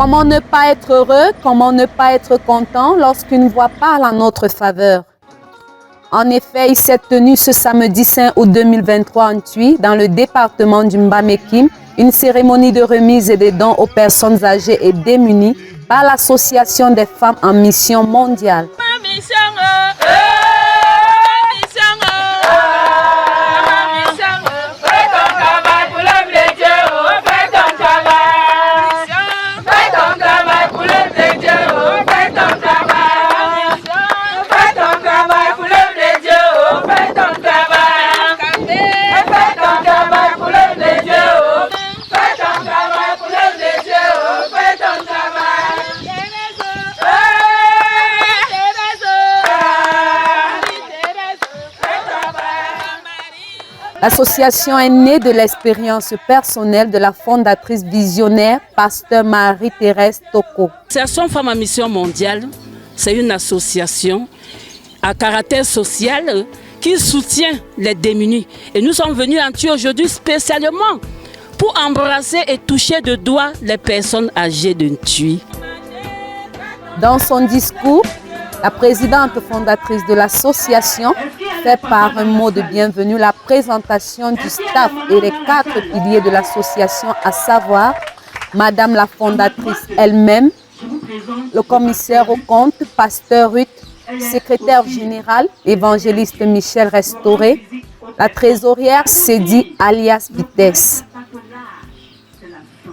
Comment ne pas être heureux, comment ne pas être content lorsqu'une voix parle en notre faveur? En effet, il s'est tenu ce samedi 5 août 2023 en Tui, dans le département du Mbamekim, une cérémonie de remise et de dons aux personnes âgées et démunies par l'Association des femmes en mission mondiale. L'association est née de l'expérience personnelle de la fondatrice visionnaire, pasteur Marie-Thérèse Toko. L'association Femmes en Mission Mondiale, c'est une association à caractère social qui soutient les démunis. Et nous sommes venus en Tui aujourd'hui spécialement pour embrasser et toucher de doigt les personnes âgées de Tui. Dans son discours, la présidente fondatrice de l'association fait par un mot de bienvenue la présentation du staff et les 4 piliers de l'association, à savoir Madame la fondatrice elle-même, le commissaire au compte, pasteur Ruth, secrétaire général, évangéliste Michel Restauré, la trésorière Cédie alias Vitesse.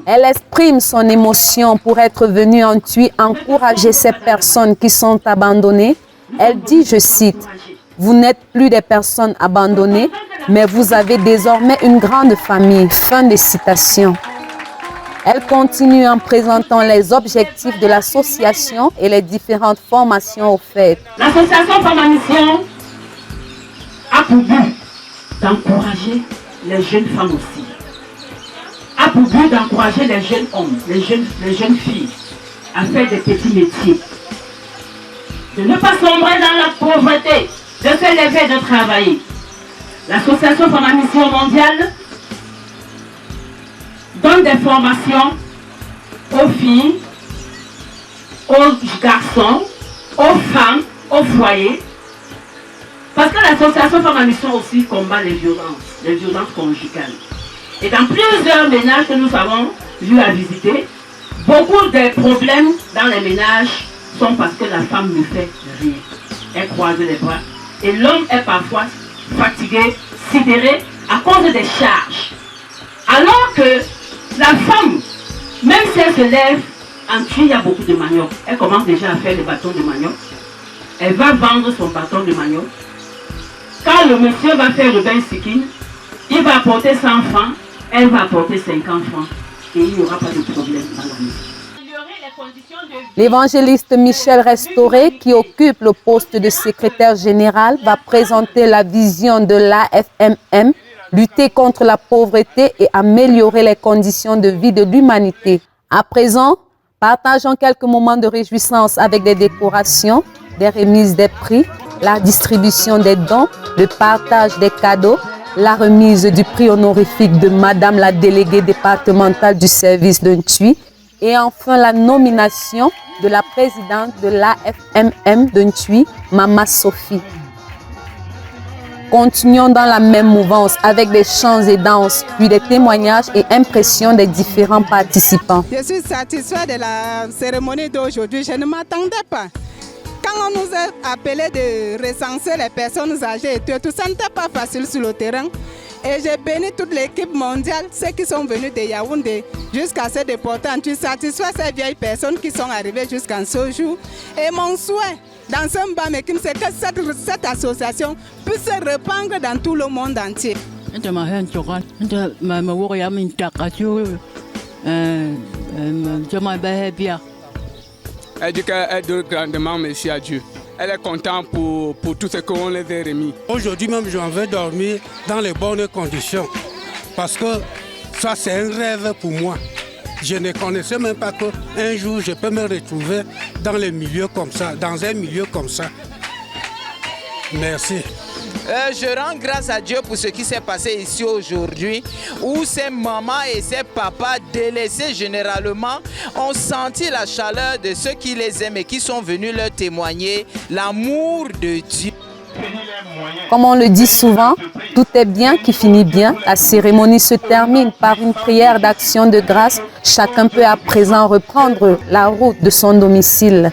Elle exprime son émotion pour être venue en Tui encourager ces personnes qui sont abandonnées. Elle dit, je cite, « Vous n'êtes plus des personnes abandonnées, mais vous avez désormais une grande famille. » Fin de citation. Elle continue en présentant les objectifs de l'association et les différentes formations offertes. L'association Femmes en Mission a pour but d'encourager les jeunes femmes aussi. A pour but d'encourager les jeunes hommes, les jeunes filles à faire des petits métiers. De ne pas sombrer dans la pauvreté, de se lever et de travailler. L'association Femmes en Mission Mondiale donne des formations aux filles, aux garçons, aux femmes, aux foyers. Parce que l'association Femmes en Mission aussi combat les violences conjugales. Et dans plusieurs ménages que nous avons eu à visiter, beaucoup de problèmes dans les ménages sont parce que la femme ne fait rien. Elle croise les bras. Et l'homme est parfois fatigué, sidéré à cause des charges. Alors que la femme, même si elle se lève, en Tui, il y a beaucoup de manioc. Elle commence déjà à faire les bâtons de manioc. Elle va vendre son bâton de manioc. Quand le monsieur va faire le bain sikin, il va apporter 100 francs, elle va apporter 50 francs. Et il n'y aura pas de problème dans la maison. L'évangéliste Michel Restauré, qui occupe le poste de secrétaire général, va présenter la vision de l'AFMM, lutter contre la pauvreté et améliorer les conditions de vie de l'humanité. À présent, partageons quelques moments de réjouissance avec des décorations, des remises des prix, la distribution des dons, le partage des cadeaux, la remise du prix honorifique de Madame la déléguée départementale du service de Tui et enfin la nomination de la présidente de l'AFMM de Tui, Mama Sophie. Continuons dans la même mouvance avec des chants et danses, puis des témoignages et impressions des différents participants. Je suis satisfait de la cérémonie d'aujourd'hui. Je ne m'attendais pas. Quand on nous a appelé de recenser les personnes âgées, tout ça n'était pas facile sur le terrain. Et j'ai béni toute l'équipe mondiale, ceux qui sont venus de Yaoundé jusqu'à ce déportant. Je suis satisfait ces vieilles personnes qui sont arrivées jusqu'à ce jour. Et mon souhait dans ce Mbamekim, c'est que cette association puisse se répandre dans tout le monde entier. Elle dit qu'elle donne grandement merci à Dieu. Elle est contente pour tout ce qu'on les a remis. Aujourd'hui même, j'en vais dormir dans les bonnes conditions. Parce que ça, c'est un rêve pour moi. Je ne connaissais même pas qu'un jour, je peux me retrouver dans les milieux comme ça, dans un milieu comme ça. Merci. Je rends grâce à Dieu pour ce qui s'est passé ici aujourd'hui, où ces mamans et ces papas délaissés généralement ont senti la chaleur de ceux qui les aiment et qui sont venus leur témoigner l'amour de Dieu. Comme on le dit souvent, tout est bien qui finit bien. La cérémonie se termine par une prière d'action de grâce. Chacun peut à présent reprendre la route de son domicile.